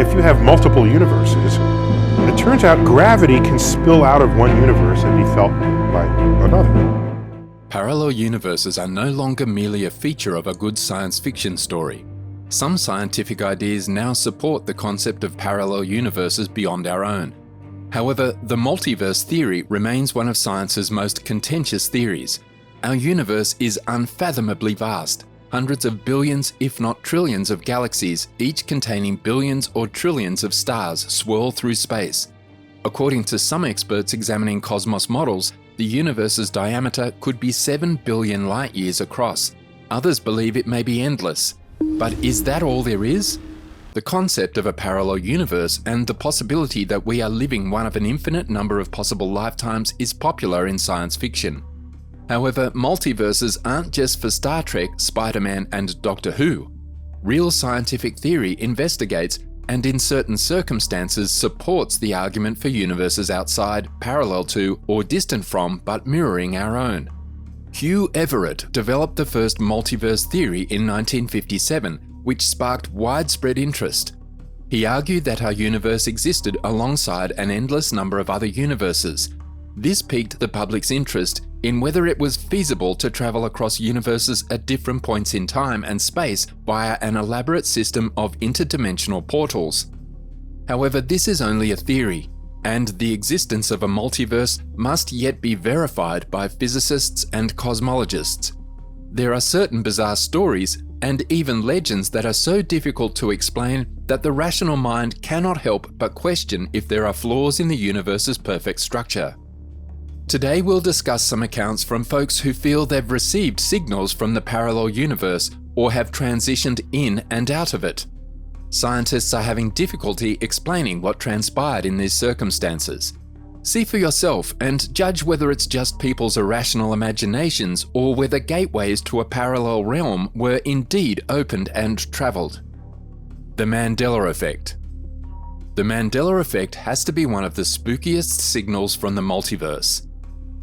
if you have multiple universes, it turns out gravity can spill out of one universe and be felt by another. Parallel universes are no longer merely a feature of a good science fiction story. Some scientific ideas now support the concept of parallel universes beyond our own. However, the multiverse theory remains one of science's most contentious theories. Our universe is unfathomably vast. Hundreds of billions, if not trillions of galaxies, each containing billions or trillions of stars, swirl through space. According to some experts examining cosmos models, the universe's diameter could be 7 billion light-years across. Others believe it may be endless. But is that all there is? The concept of a parallel universe and the possibility that we are living one of an infinite number of possible lifetimes is popular in science fiction. However, multiverses aren't just for Star Trek, Spiderman, and Doctor Who. Real scientific theory investigates and in certain circumstances supports the argument for universes outside, parallel to, or distant from, but mirroring our own. Hugh Everett developed the first multiverse theory in 1957, which sparked widespread interest. He argued that our universe existed alongside an endless number of other universes. This piqued the public's interest in whether it was feasible to travel across universes at different points in time and space via an elaborate system of interdimensional portals. However, this is only a theory, and the existence of a multiverse must yet be verified by physicists and cosmologists. There are certain bizarre stories and even legends that are so difficult to explain that the rational mind cannot help but question if there are flaws in the universe's perfect structure. Today we'll discuss some accounts from folks who feel they've received signals from the parallel universe or have transitioned in and out of it. Scientists are having difficulty explaining what transpired in these circumstances. See for yourself and judge whether it's just people's irrational imaginations or whether gateways to a parallel realm were indeed opened and travelled. The Mandela Effect. The Mandela Effect has to be one of the spookiest signals from the multiverse.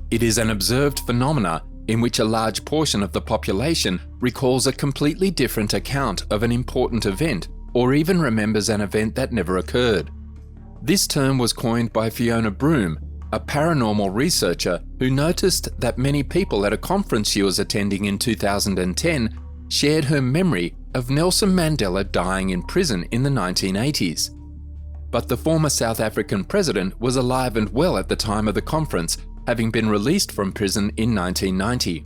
It is an observed phenomena in which a large portion of the population recalls a completely different account of an important event or even remembers an event that never occurred. This term was coined by Fiona Broome, a paranormal researcher who noticed that many people at a conference she was attending in 2010 shared her memory of Nelson Mandela dying in prison in the 1980s. But the former South African president was alive and well at the time of the conference, having been released from prison in 1990.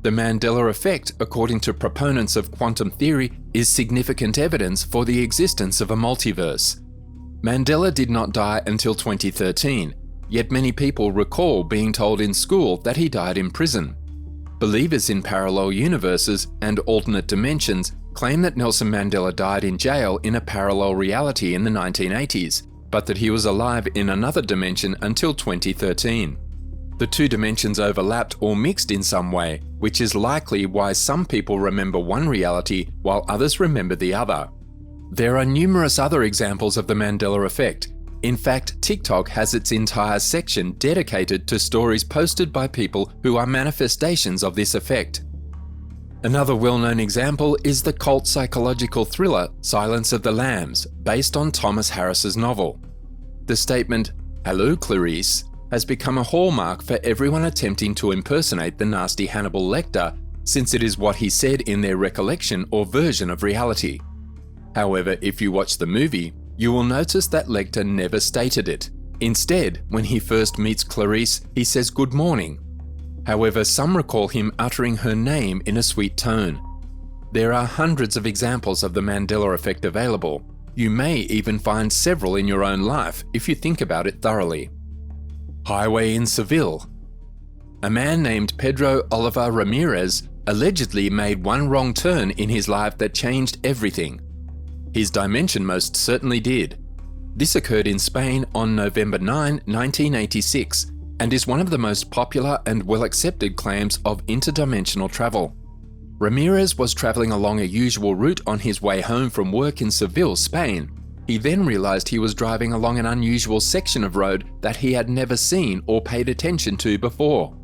The Mandela Effect, according to proponents of quantum theory, is significant evidence for the existence of a multiverse. Mandela did not die until 2013, yet many people recall being told in school that he died in prison. Believers in parallel universes and alternate dimensions claim that Nelson Mandela died in jail in a parallel reality in the 1980s, but that he was alive in another dimension until 2013. The two dimensions overlapped or mixed in some way, which is likely why some people remember one reality while others remember the other. There are numerous other examples of the Mandela Effect. In fact, TikTok has its entire section dedicated to stories posted by people who are manifestations of this effect. Another well-known example is the cult psychological thriller Silence of the Lambs, based on Thomas Harris's novel. The statement, "Hello, Clarice," has become a hallmark for everyone attempting to impersonate the nasty Hannibal Lecter, since it is what he said in their recollection or version of reality. However, if you watch the movie, you will notice that Lecter never stated it. Instead, when he first meets Clarice, he says good morning. However, some recall him uttering her name in a sweet tone. There are hundreds of examples of the Mandela Effect available. You may even find several in your own life if you think about it thoroughly. Highway in Seville. A man named Pedro Oliver Ramirez allegedly made one wrong turn in his life that changed everything. His dimension most certainly did. This occurred in Spain on November 9, 1986, and is one of the most popular and well-accepted claims of interdimensional travel. Ramirez was traveling along a usual route on his way home from work in Seville, Spain. He then realized he was driving along an unusual section of road that he had never seen or paid attention to before.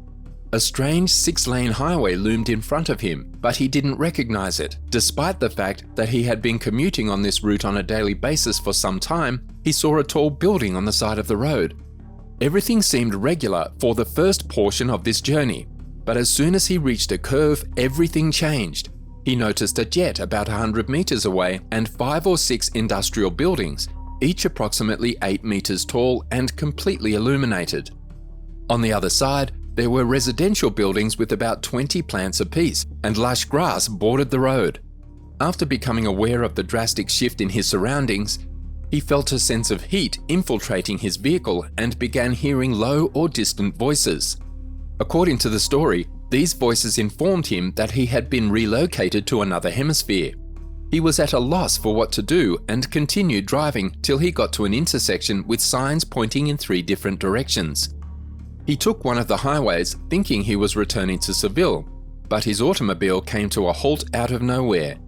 A strange 6-lane highway loomed in front of him, but he didn't recognize it. Despite the fact that he had been commuting on this route on a daily basis for some time, he saw a tall building on the side of the road. Everything seemed regular for the first portion of this journey, but as soon as he reached a curve, everything changed. He noticed a jet about 100 meters away and 5 or 6 industrial buildings, each approximately 8 meters tall and completely illuminated. On the other side, there were residential buildings with about 20 plants apiece, and lush grass bordered the road. After becoming aware of the drastic shift in his surroundings, he felt a sense of heat infiltrating his vehicle and began hearing low or distant voices. According to the story, these voices informed him that he had been relocated to another hemisphere. He was at a loss for what to do and continued driving till he got to an intersection with signs pointing in 3 different directions. He took one of the highways thinking he was returning to Seville, but his automobile came to a halt out of nowhere.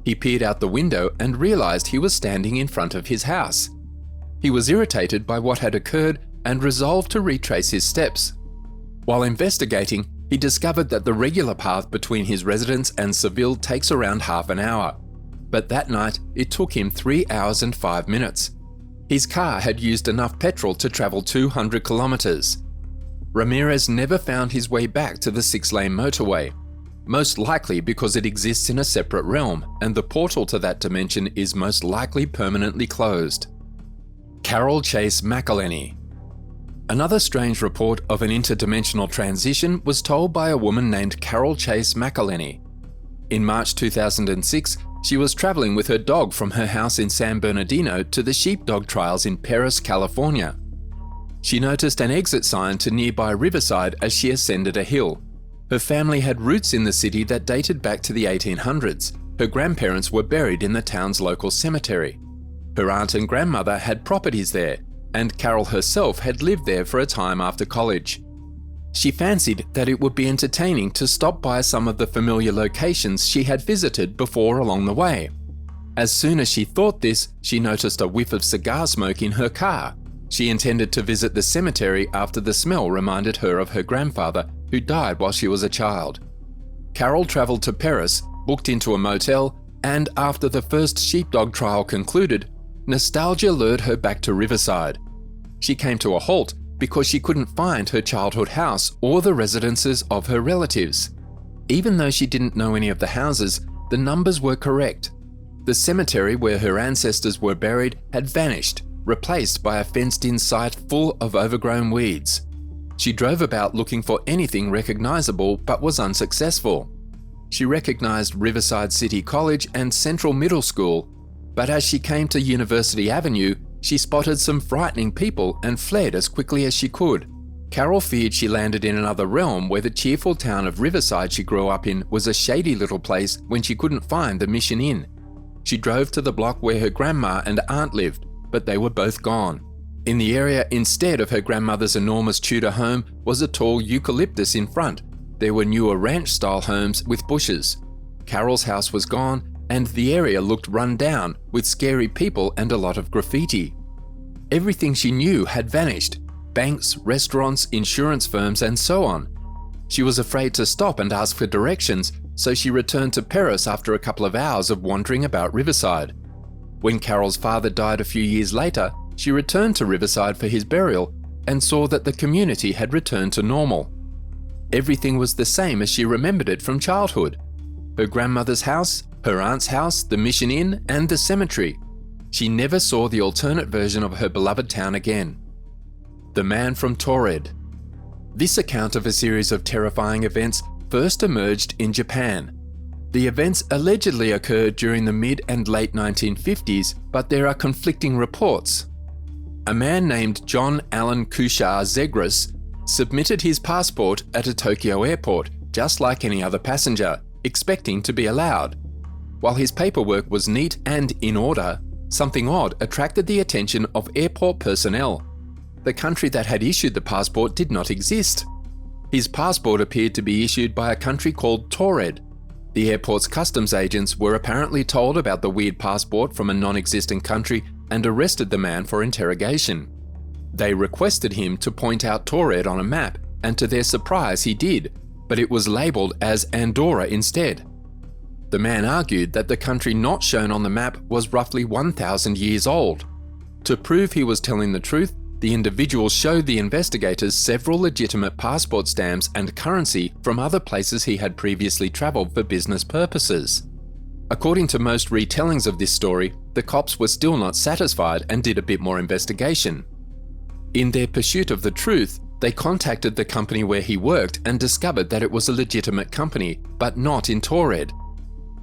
He peered out the window and realized he was standing in front of his house. He was irritated by what had occurred and resolved to retrace his steps. While investigating, he discovered that the regular path between his residence and Seville takes around half an hour, but that night it took him 3 hours and 5 minutes. His car had used enough petrol to travel 200 kilometers. Ramirez never found his way back to the 6-lane motorway, most likely because it exists in a separate realm and the portal to that dimension is most likely permanently closed. Carol Chase McElhenney. Another strange report of an interdimensional transition was told by a woman named Carol Chase McElhenney. In March 2006, she was traveling with her dog from her house in San Bernardino to the sheepdog trials in Perris, California. She noticed an exit sign to nearby Riverside as she ascended a hill. Her family had roots in the city that dated back to the 1800s. Her grandparents were buried in the town's local cemetery. Her aunt and grandmother had properties there, and Carol herself had lived there for a time after college. She fancied that it would be entertaining to stop by some of the familiar locations she had visited before along the way. As soon as she thought this, she noticed a whiff of cigar smoke in her car. She intended to visit the cemetery after the smell reminded her of her grandfather, who died while she was a child. Carol traveled to Perris, booked into a motel, and after the first sheepdog trial concluded, nostalgia lured her back to Riverside. She came to a halt because she couldn't find her childhood house or the residences of her relatives. Even though she didn't know any of the houses, the numbers were correct. The cemetery where her ancestors were buried had vanished, replaced by a fenced-in site full of overgrown weeds. She drove about looking for anything recognizable but was unsuccessful. She recognized Riverside City College and Central Middle School, but as she came to University Avenue, she spotted some frightening people and fled as quickly as she could. Carol feared she landed in another realm where the cheerful town of Riverside she grew up in was a shady little place when she couldn't find the Mission Inn. She drove to the block where her grandma and aunt lived, but they were both gone. In the area, instead of her grandmother's enormous Tudor home, was a tall eucalyptus in front. There were newer ranch-style homes with bushes. Carol's house was gone, and the area looked run down, with scary people and a lot of graffiti. Everything she knew had vanished: banks, restaurants, insurance firms, and so on. She was afraid to stop and ask for directions, so she returned to Perris after a couple of hours of wandering about Riverside. When Carol's father died a few years later, she returned to Riverside for his burial and saw that the community had returned to normal. Everything was the same as she remembered it from childhood. Her grandmother's house, her aunt's house, the Mission Inn, and the cemetery. She never saw the alternate version of her beloved town again. The Man from Taured. This account of a series of terrifying events first emerged in Japan. The events allegedly occurred during the mid and late 1950s, but there are conflicting reports. A man named John Allen Kushar Zegras submitted his passport at a Tokyo airport, just like any other passenger, expecting to be allowed. While his paperwork was neat and in order, something odd attracted the attention of airport personnel. The country that had issued the passport did not exist. His passport appeared to be issued by a country called Taured. The airport's customs agents were apparently told about the weird passport from a non-existent country and arrested the man for interrogation. They requested him to point out Taured on a map and to their surprise he did, but it was labelled as Andorra instead. The man argued that the country not shown on the map was roughly 1,000 years old. To prove he was telling the truth, the individual showed the investigators several legitimate passport stamps and currency from other places he had previously travelled for business purposes. According to most retellings of this story, the cops were still not satisfied and did a bit more investigation. In their pursuit of the truth, they contacted the company where he worked and discovered that it was a legitimate company, but not in Taured.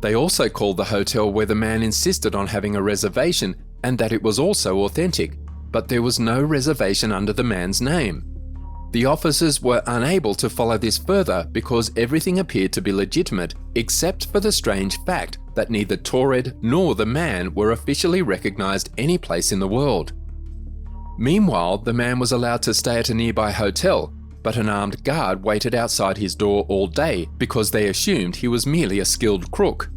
They also called the hotel where the man insisted on having a reservation and that it was also authentic, but there was no reservation under the man's name. The officers were unable to follow this further because everything appeared to be legitimate except for the strange fact that neither Taured nor the man were officially recognised any place in the world. Meanwhile, the man was allowed to stay at a nearby hotel, but an armed guard waited outside his door all day because they assumed he was merely a skilled crook.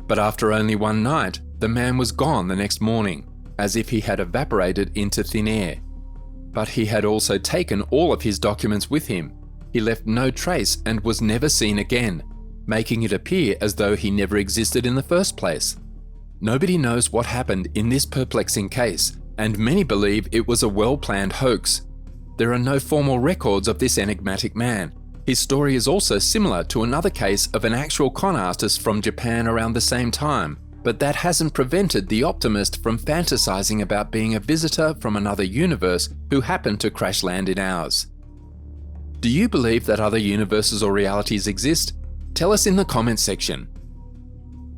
But after only one night, the man was gone the next morning, as if he had evaporated into thin air. But he had also taken all of his documents with him. He left no trace and was never seen again, making it appear as though he never existed in the first place. Nobody knows what happened in this perplexing case, and many believe it was a well-planned hoax. There are no formal records of this enigmatic man. His story is also similar to another case of an actual con artist from Japan around the same time, but that hasn't prevented the optimist from fantasizing about being a visitor from another universe who happened to crash land in ours. Do you believe that other universes or realities exist? Tell us in the comments section.